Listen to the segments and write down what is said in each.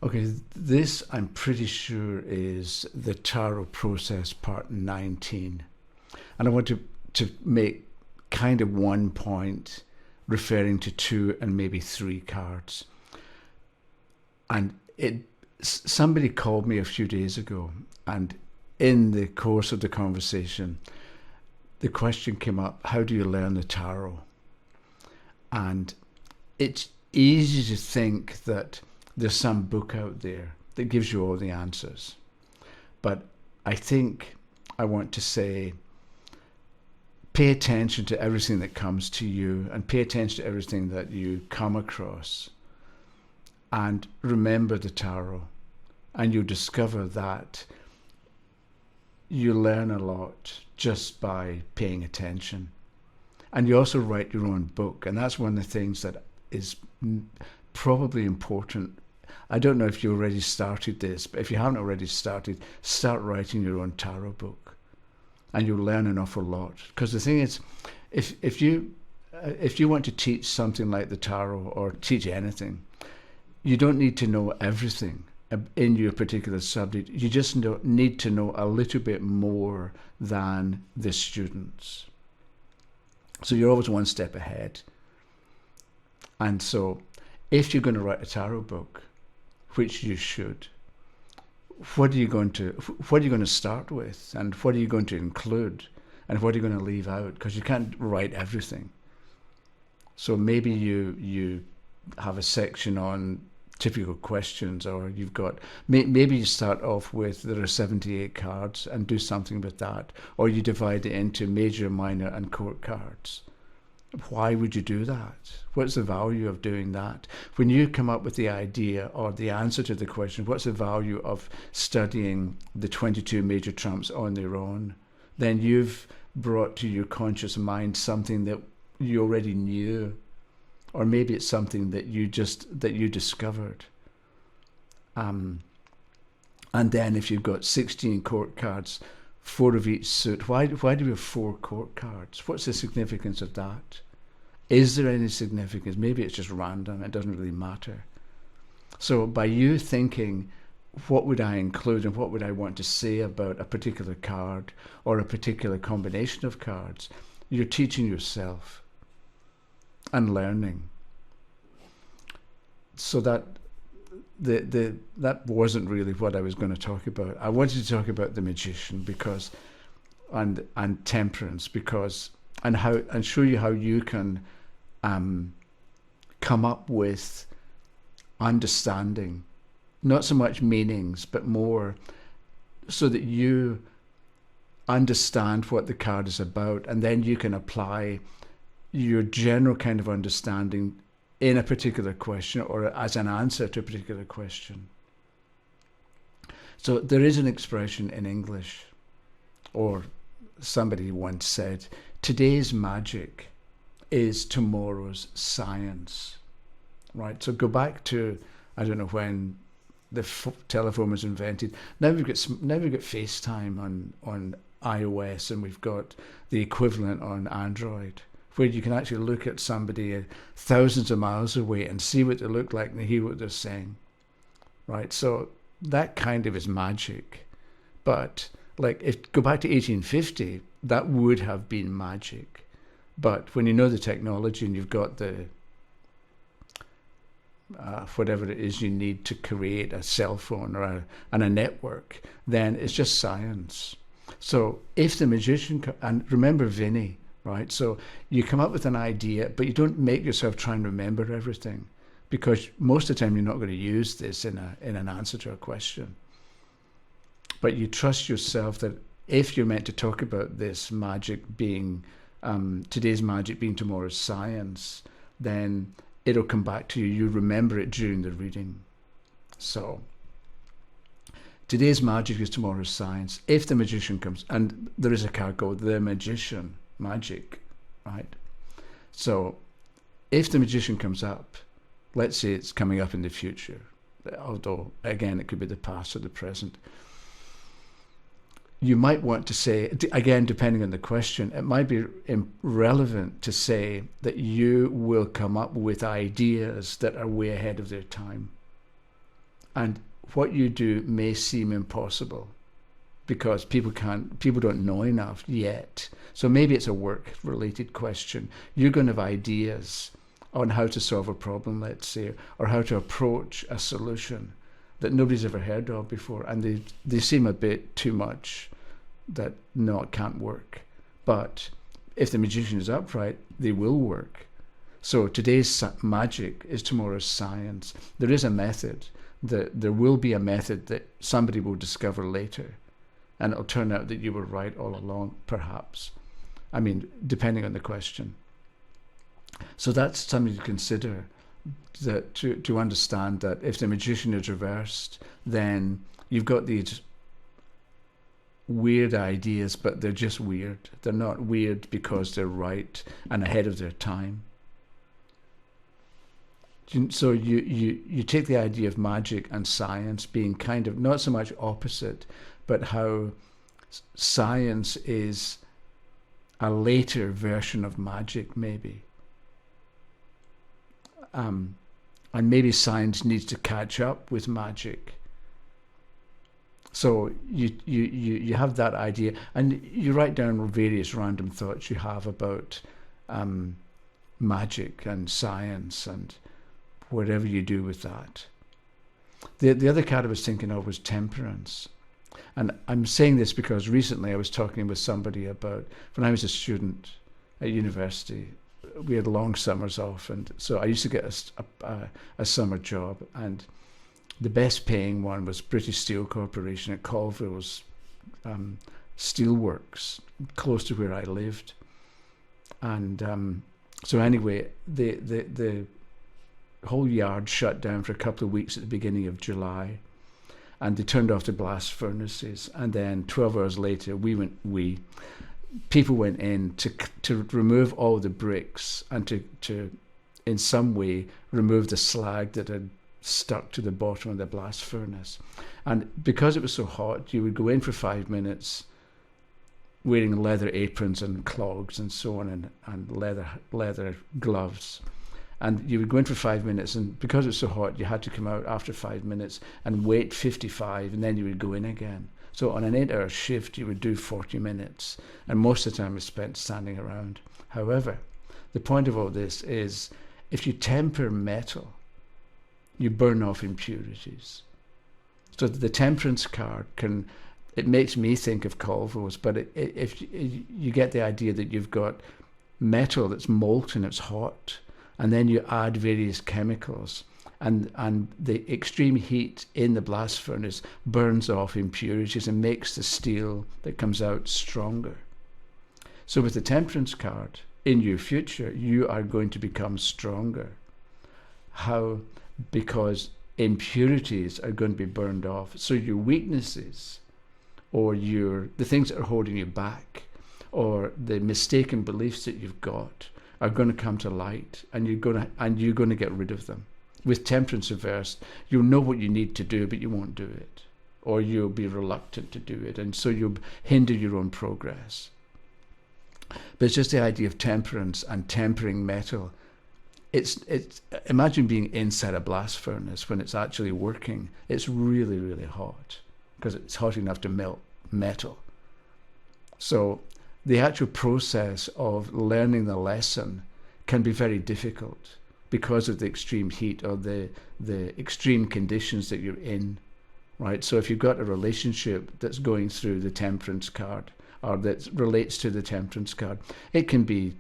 Okay, this I'm pretty sure is the tarot process part 19. And I want to make kind of one point referring to two and maybe three cards. And somebody called me a few days ago, and in the course of the conversation, the question came up, how do you learn the tarot? And it's easy to think that there's some book out there that gives you all the answers. But I think I want to say, pay attention to everything that comes to you and pay attention to everything that you come across. And remember the tarot. And you'll discover that you learn a lot just by paying attention. And you also write your own book. And that's one of the things that is probably important. I don't know if you already started this, but if you haven't already started, start writing your own tarot book. And you'll learn an awful lot. Because the thing is, if you want to teach something like the tarot or teach anything, you don't need to know everything in your particular subject. You just need to know a little bit more than the students. So you're always one step ahead. And so if you're going to write a tarot book, which you should, what are you going to start with, and what are you going to include, and what are you going to leave out? Because you can't write everything. So maybe you have a section on typical questions, or you've got, maybe you start off with there are 78 cards and do something with that, or you divide it into major, minor and court cards. Why would you do that? What's the value of doing that? When you come up with the idea or the answer to the question, what's the value of studying the 22 major trumps on their own? Then you've brought to your conscious mind something that you already knew, or maybe it's something that you discovered. And then if you've got 16 court cards, 4 of each suit, why do we have 4 court cards? What's the significance of that? Is there any significance? Maybe it's just random, it doesn't really matter. So by you thinking, what would I include and what would I want to say about a particular card or a particular combination of cards, you're teaching yourself and learning. So that wasn't really what I was going to talk about. I wanted to talk about the Magician because, and Temperance, because, and show you how you can come up with understanding, not so much meanings, but more so that you understand what the card is about, and then you can apply your general kind of understanding in a particular question or as an answer to a particular question. So there is an expression in English, or somebody once said, today's magic is tomorrow's science, right? So go back to, I don't know when the telephone was invented. Now we've got FaceTime on iOS, and we've got the equivalent on Android, where you can actually look at somebody thousands of miles away and see what they look like and hear what they're saying, right? So that kind of is magic. But like, if go back to 1850, that would have been magic. But when you know the technology and you've got the whatever it is you need to create a cell phone or a network, then it's just science. So if the magician, and remember Vinny, right? So you come up with an idea, but you don't make yourself try and remember everything, because most of the time you're not going to use this in an answer to a question. But you trust yourself that if you're meant to talk about this magic being, today's magic being tomorrow's science, then it'll come back to you. You remember it during the reading. So today's magic is tomorrow's science. If the magician comes, and there is a card called the Magician, magic, right? So if the magician comes up, let's say it's coming up in the future, although again it could be the past or the present, you might want to say, again depending on the question, it might be relevant to say that you will come up with ideas that are way ahead of their time. And what you do may seem impossible because people don't know enough yet. So maybe it's a work-related question. You're going to have ideas on how to solve a problem, let's say, or how to approach a solution that nobody's ever heard of before, and they seem a bit too much that, no, it can't work. But if the magician is upright, they will work. So today's magic is tomorrow's science. There is a method. There will be a method that somebody will discover later, and it'll turn out that you were right all along, perhaps. I mean, depending on the question. So that's something to consider, that to understand that if the magician is reversed, then you've got these weird ideas, but they're just weird. They're not weird because they're right and ahead of their time. So you take the idea of magic and science being kind of not so much opposite, but how science is a later version of magic, maybe. And maybe science needs to catch up with magic. So you have that idea, and you write down various random thoughts you have about magic and science and whatever you do with that. The other card I was thinking of was temperance. And I'm saying this because recently I was talking with somebody about, when I was a student at university, we had long summers off, and so I used to get a summer job, and the best paying one was British Steel Corporation at Colville's steelworks, close to where I lived. And so anyway, the whole yard shut down for a couple of weeks at the beginning of July, and they turned off the blast furnaces, and then 12 hours later people went in to remove all the bricks and to in some way remove the slag that had stuck to the bottom of the blast furnace. And because it was so hot, you would go in for 5 minutes wearing leather aprons and clogs and so on, and leather gloves. And you would go in for 5 minutes, and because it was so hot, you had to come out after 5 minutes and wait 55, and then you would go in again. So on an 8-hour shift, you would do 40 minutes, and most of the time was spent standing around. However, the point of all this is, if you temper metal, you burn off impurities. So the temperance card it makes me think of Colville's, but if you get the idea that you've got metal that's molten, it's hot, and then you add various chemicals, and the extreme heat in the blast furnace burns off impurities and makes the steel that comes out stronger. So with the temperance card, in your future, you are going to become stronger. How? Because impurities are going to be burned off. So your weaknesses, or the things that are holding you back, or the mistaken beliefs that you've got, are going to come to light, and you're going to get rid of them. With temperance reversed, you'll know what you need to do, but you won't do it, or you'll be reluctant to do it, and so you'll hinder your own progress. But it's just the idea of temperance and tempering metal. It's imagine being inside a blast furnace when it's actually working. It's really, really hot because it's hot enough to melt metal. So the actual process of learning the lesson can be very difficult because of the extreme heat or the extreme conditions that you're in, right? So if you've got a relationship that's going through the temperance card, or that relates to the temperance card, it can be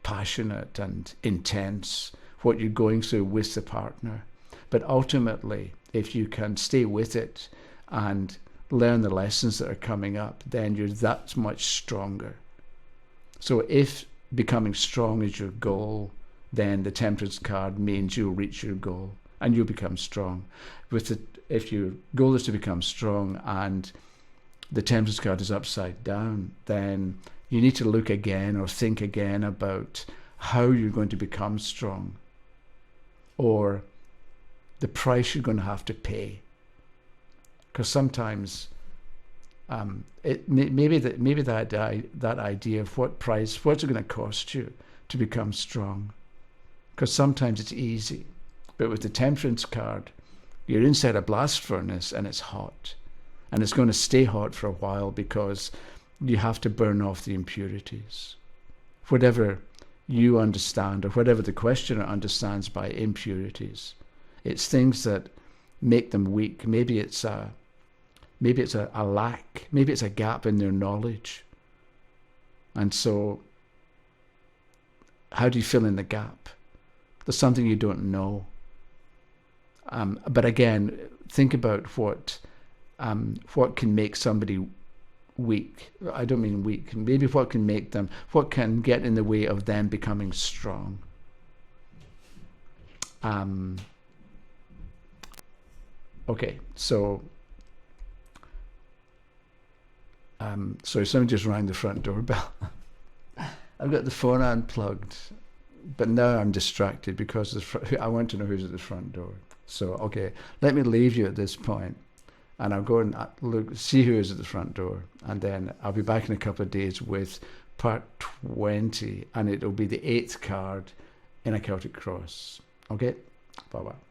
passionate and intense, what you're going through with the partner. But ultimately, if you can stay with it and learn the lessons that are coming up, then you're that much stronger. So if becoming strong is your goal, then the temperance card means you'll reach your goal and you'll become strong. If your goal is to become strong and the temperance card is upside down, then you need to look again or think again about how you're going to become strong, or the price you're going to have to pay. Because sometimes maybe that idea of what's it going to cost you to become strong? Because sometimes it's easy, but with the temperance card, You're inside a blast furnace and it's hot. And it's going to stay hot for a while because you have to burn off the impurities. Whatever you understand, or whatever the questioner understands by impurities, it's things that make them weak. Maybe it's a lack. Maybe it's a gap in their knowledge. And so, how do you fill in the gap? There's something you don't know. But again, think about what can make somebody weak. I don't mean weak. Maybe what can get in the way of them becoming strong. Okay, so sorry, somebody just rang the front doorbell. I've got the phone unplugged, but now I'm distracted because I want to know who's at the front door. So, okay, let me leave you at this point, and I'll go and see who is at the front door, and then I'll be back in a couple of days with part 20, and it'll be the 8th card in a Celtic cross. Okay, bye-bye.